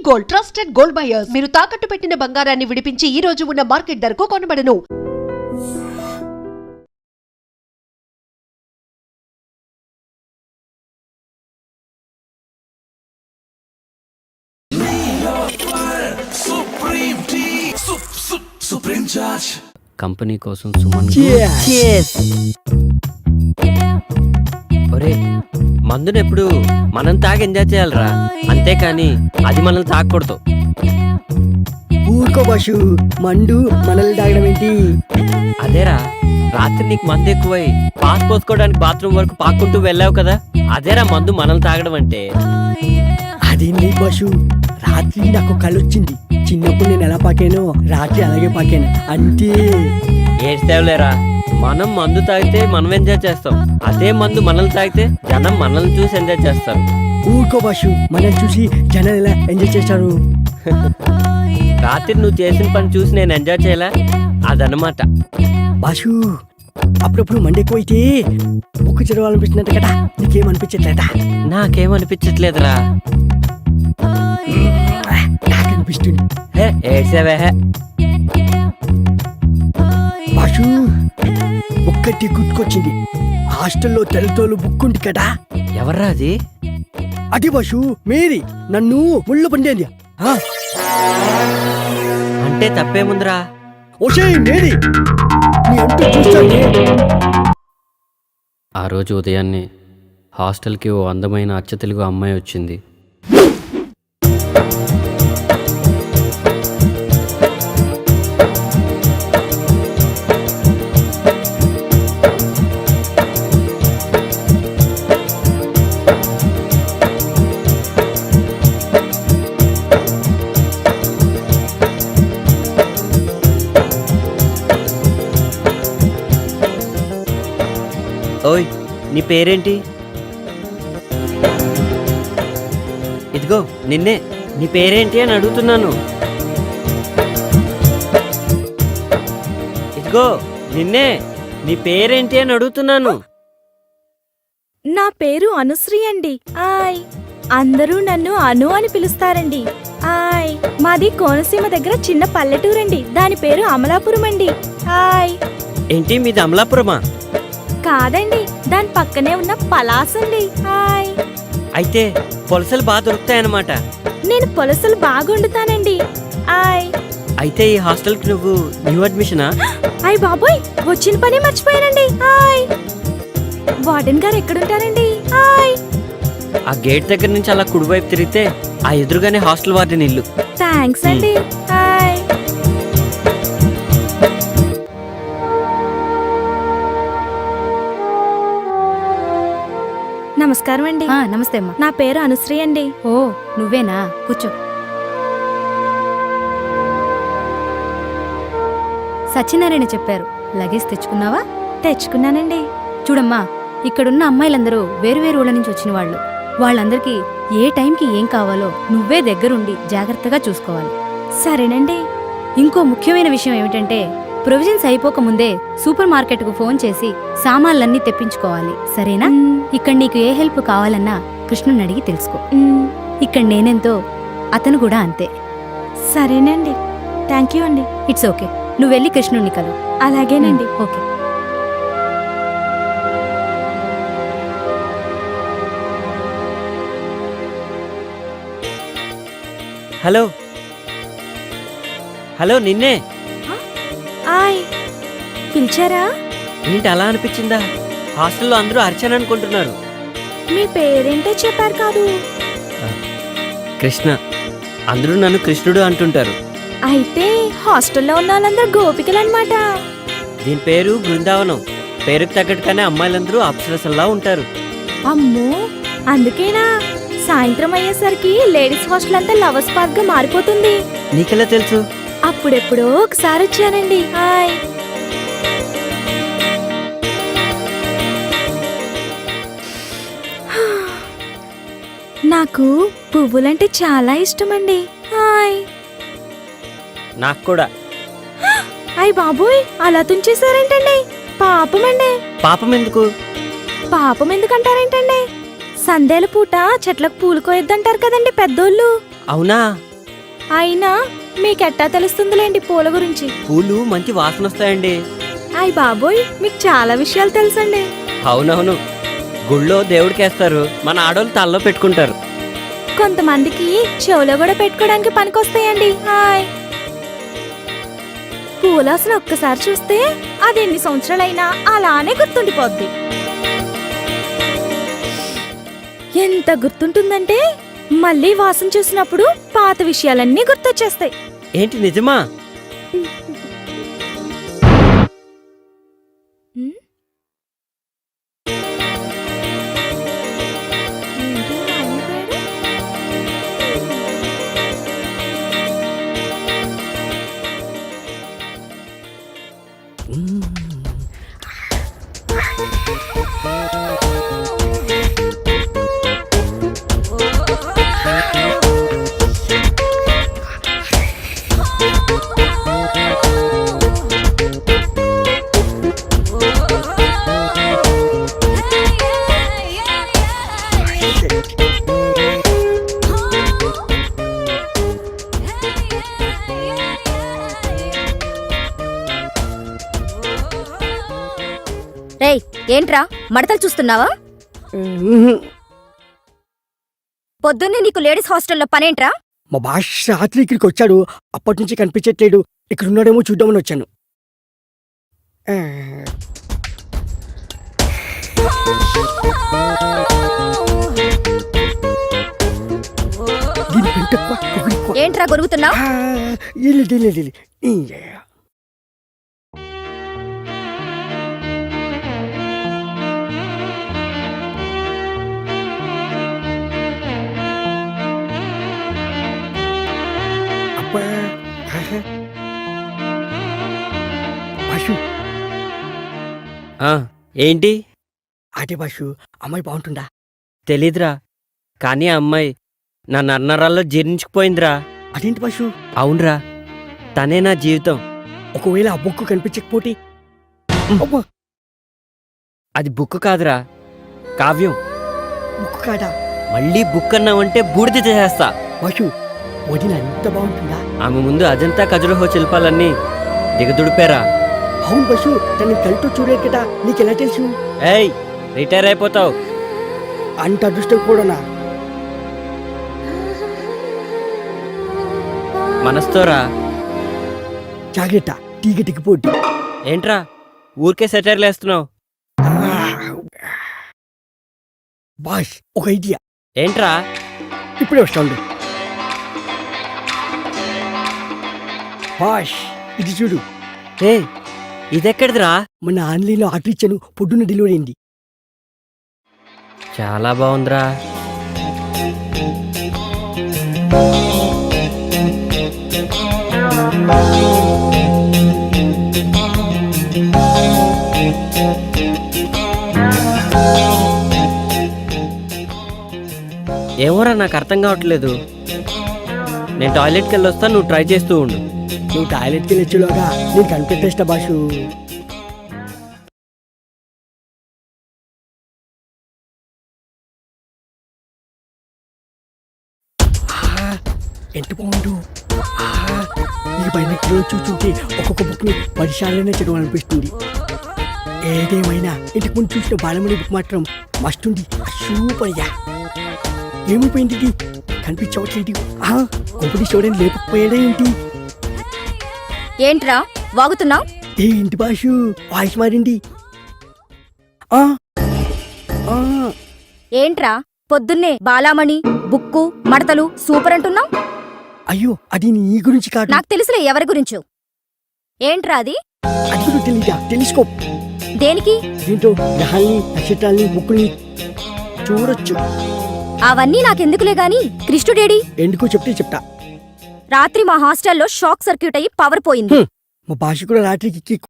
Gold, trusted gold buyers. మీరు తాకట్టు పెట్టిన బంగారాన్ని విడిపించి ఈ రోజు ఉన్న మార్కెట్ ధరకు కొనబడను. కంపెనీ కోసం సుమన్ ఒరే మందుని ఎప్పుడు మనం తాగి ఎంజాయ్ చేయాలరా, అంతేకాని అది మనల్ని తాగకూడదు. ఊరుకో బాషు, మండు మనల్ని తాగడం ఏంటి? అదేరా రాత్రి నీకు మందు ఎక్కువై పాస్ పోసుకోవడానికి బాత్రూమ్ వరకు పాక్కుంటూ వెళ్ళావు కదా, అదేరా మందు మనల్ని తాగడం అంటే. అదేంటి బాషు, రాత్రి నాకు కళ్ళు వచ్చింది. చిన్నప్పుడు నేను ఎలా పాకానో రాత్రి అలాగే పాకాను అంతే. ఏడ్చేవలేరా, మనం మందు తాగితే మనం ఎంజాయ్ చేస్తాం, అదే మందు మనల్ని తాగితే జనం మనల్ని చూసి ఎంజాయ్ చేస్తారు. ఊరుకో బాషు, మనల్ని చూసి జనాలు ఎలా ఎంజాయ్ చేస్తారు? రాత్రి నువ్వు చేసిన పని చూసి నేను ఎంజాయ్ చేయలే, అదనమాట. బాషు, అప్పుడప్పుడు మండి ఎక్కువ అయితే బుక్ చదవాలనిపిస్తున్నట్టు కదా, నీకేమనిపించట్లేదా? నాకేమనిపించట్లేదురా. నాకు అనిపిస్తుంది. ఏడ్చేవే బాషు, ఒక్కటి గుర్తుకొచ్చింది. హాస్టల్లో తెల్లతోలు బుక్ ఉంది కదా. ఎవర్రా అది? అటి బాషు, మేరీ నన్ను ముళ్ళు పండేది. అంటే తప్పేముందిరా? ఓషే మేరీ, నీ అంటూ చూస్తానే. ఆ రోజు ఉదయాన్నే హాస్టల్కి ఓ అందమైన అచ్చ తెలుగు అమ్మాయి వచ్చింది. ఓయ్, నీ పేరేంటి? ఇదిగో నిన్నే, నీ పేరేంటి అని అడుగుతున్నాను. ఇదిగో నిన్నే, నీ పేరేంటి అని అడుగుతున్నాను. నా పేరు అనుశ్రీ అండి. ఆయ్, అందరూ నన్ను అను అని పిలుస్తారండి. ఆయ్, మాది కోనసీమ దగ్గర చిన్న పల్లెటూరండి. దాని పేరు అమలాపురం అండి. ఆయ్. ఏంటి మీది అమలాపురమా? కాదండి, దాని పక్కనే ఉన్న పలాసండి. హాయ్. అయితే పొలసలు బాగా దొరుకుతాయన్నమాట. నేను పొలసలు బాగా వండుతానండి. ఆయ్. అయితే ఈ హాస్టల్కి నువ్వు న్యూ అడ్మిషనా? అయ్ బాబోయ్, వచ్చిన పని మర్చిపోయానండి. హాయ్. వార్డెన్ గారు ఎక్కడుంటారండి? హాయ్. ఆ గేట్ దగ్గర నుంచి అలా కుడివైపు తిరిగితే ఆ ఎదురుగానే హాస్టల్ వార్డెన్ ఇల్లు. థ్యాంక్స్ అండి. హాయ్. నమస్కారం అండి. నమస్తే అమ్మా. నా పేరు అనుశ్రీ అండి. ఓ, నువ్వేనా? కూర్చో. సత్యనారాయణ చెప్పారు. లగేజ్ తెచ్చుకున్నావా? తెచ్చుకున్నానండి. చూడమ్మా, ఇక్కడున్న అమ్మాయిలందరూ వేరువేరు ఊళ్ళ నుంచి వచ్చిన వాళ్ళు. వాళ్ళందరికీ ఏ టైంకి ఏం కావాలో నువ్వే దగ్గరుండి జాగ్రత్తగా చూసుకోవాలి. సరేనండి. ఇంకో ముఖ్యమైన విషయం ఏమిటంటే, ప్రొవిజన్స్ అయిపోకముందే సూపర్ మార్కెట్కు ఫోన్ చేసి సామాన్లన్నీ తెప్పించుకోవాలి. సరేనా? ఇక్కడ నీకు ఏ హెల్ప్ కావాలన్నా కృష్ణుని అడిగి తెలుసుకో. ఇక్కడ నేనెంతో అతను కూడా అంతే. సరేనండి. థ్యాంక్ యూ అండి. It's okay. నువ్వు వెళ్ళి కృష్ణుణ్ణి కలు. అలాగేనండి. ఓకే. హలో హలో, నిన్నే. ఆయ్, పిలిచారా? ఏంటి అలా అనిపించిందా? హాస్టల్లో అందరూ అర్చన అనుకుంటున్నారు. మీ పేరేంటో చెప్పారు కాదు? కృష్ణ. అందరూ నన్ను కృష్ణుడు అంటుంటారు. అయితే హాస్టల్లో ఉన్న వాళ్ళందరూ గోపికలు అన్నమాట. దీని పేరు బృందావనం. పేరుకు తగ్గట్టుగానే అమ్మాయిలందరూ అప్సరసల్లా ఉంటారు. అమ్మో, అందుకేనా సాయంత్రం అయ్యేసరికి లేడీస్ హాస్టల్ అంతా లవర్స్ పార్క్ గా మారిపోతుంది? నీకెలా తెలుసు? అప్పుడెప్పుడో ఒకసారి వచ్చానండి. హాయ్. నాకు పువ్వులంటే చాలా ఇష్టమండి. హాయ్. నాకు కూడా. అయ్ బాబోయ్, అలా తుంచేశారేంటండి? పాపమండి. పాపం ఎందుకు? పాపం ఎందుకంటారేంటండి? సందేల పూట చెట్లకు పూలు కోయొద్దంటారు కదండి పెద్దోళ్ళు. అవునా? అయినా మీకెట్టా తెలుస్తుందిలేండి పూల గురించి. పూలు మంచి వాసన వస్తాయండి. అయ్ బాబోయ్, మీకు చాలా విషయాలు తెలుసండి. అవునవును, గుళ్ళో దేవుడికేస్తారు, మన ఆడోళ్ళు తలలో పెట్టుకుంటారు. కొంతమందికి చెవులో కూడా పెట్టుకోవడానికి పనికొస్తాయండి. హాయ్, పూలాసన ఒక్కసారి చూస్తే అది ఎన్ని సంవత్సరాలైనా అలానే గుర్తుండిపోద్ది. ఎంత గుర్తుంటుందంటే మళ్ళీ వాసన చూసినప్పుడు పాత విషయాలన్నీ గుర్తొచ్చేస్తాయి. ఏంటి నిజమా? ఉమ్? ఏంటి ఆగిపోయాడు? రేయ్, ఏంట్రా మడతలు చూస్తున్నావా? పొద్దున్నే నీకు లేడీస్ హాస్టల్లో పనేంట్రా? మా భాష రాత్రి ఇక్కడికి వచ్చాడు, అప్పటి నుంచి కనిపించట్లేడు. ఇక్కడ ఉన్నాడేమో చూద్దామని వచ్చాను. ఆ, దీని పెంట ఎక్కువ, పొగరు ఎక్కువ. ఏంట్రా గొరుగుతున్నావు? ఆ, ఇల్లు. అబ్బా, ఆహా. బాషు, ఆ, ఏంటి? అదే బాషు, అమ్మాయి బాగుంటుందా? తెలీదురా, కానీ ఆ అమ్మాయి నా నన్నరాల్లో జీర్ణించుకుపోయిందిరా. అదేంటి బాషు? అవునరా, తనే నా జీవితం. ఒకవేళ ఆ బొక్కు కనిపించకపోతే? అబ్బా, అది బుక్ కాదురా, కావ్యం. బొక్కు కాదా? మళ్ళీ బుక్ అన్నావంటే బూడిద చేసేస్తా. బాషు, వదిన ఎంత బాగుంటుందా? ఆమె ముందు అజంతా ఖజురహో శిల్పాలన్నీ దిగదుడిపారా. అవును బస్సు, తనని కలితో చూడలేదు కదా, నీకెలా తెలుసు? ఏయ్, రిటైర్ అయిపోతావు. అంత అదృష్టం కూడానా? మనస్తోరా. జాగ్రత్త, తీగ దిగిపోద్ది. ఏంట్రా ఊరికే సెటైర్లు వేస్తున్నావు? బాష్, ఒక ఐడియా. ఏంట్రా? ఇప్పుడే వస్తాండు. బాష్, ఇది చూడు. ఏ, ఇదెక్కడిదిరా? మన ఆన్లైన్లో ఆర్డర్ ఇచ్చాను, పొద్దున్న డెలివరీ అయింది. చాలా బాగుందిరా. ఏమోరా, నాకు అర్థం కావట్లేదు. నేను టాయిలెట్కి వెళ్ళి వస్తాను, నువ్వు ట్రై చేస్తూ ఉండు. నువ్వు టాయిలెట్కి వెళ్ళొచ్చులోగా నేను కనిపెట్టేస్తా బాషు. ఎంత బాగుండు. ఈ పైన చూస్తుంటే ఒక్కొక్క బుక్ని 10 సార్లైనా చదవాలనిపిస్తుంది. ఏదేమైనా ఇంటికి ముందు చూసిన బాలమణి బుక్ మాత్రం మస్తుంది. సూపర్ అయ్యా. ఏమైపోయింది ఇది? కనిపించవట్లేదు. కొంపటి చూడని లేకపోయాడా ఏంటి? ఏంట్రా వాగుతున్నావు? ఏంటి బాషు, వాయిస్ మారింది. ఆ, ఆ, ఏంట్రా పొద్దున్నే బాలామణి బుక్కు మడతలు సూపర్ అంటున్నావు? అయ్యో, అది నీ గురించి కాదు. నాకు తెలుసులే ఎవరి గురించో. ఏంట్రా అది? అది కూడా తెలీదా? టెలిస్కోప్. దేనికి? దీంతో గ్రహాల్ని, నక్షత్రాల్ని, బుక్కుల్ని చూడొచ్చు. అవన్నీ నాకెందుకులే గాని కృష్ణుడేడి? ఎందుకో చెప్తే చెప్తా. రాత్రి మా హాస్టల్లో షాక్ సర్క్యూట్ అయ్యి పవర్ పోయింది. మా భాష కూడా రాత్రికి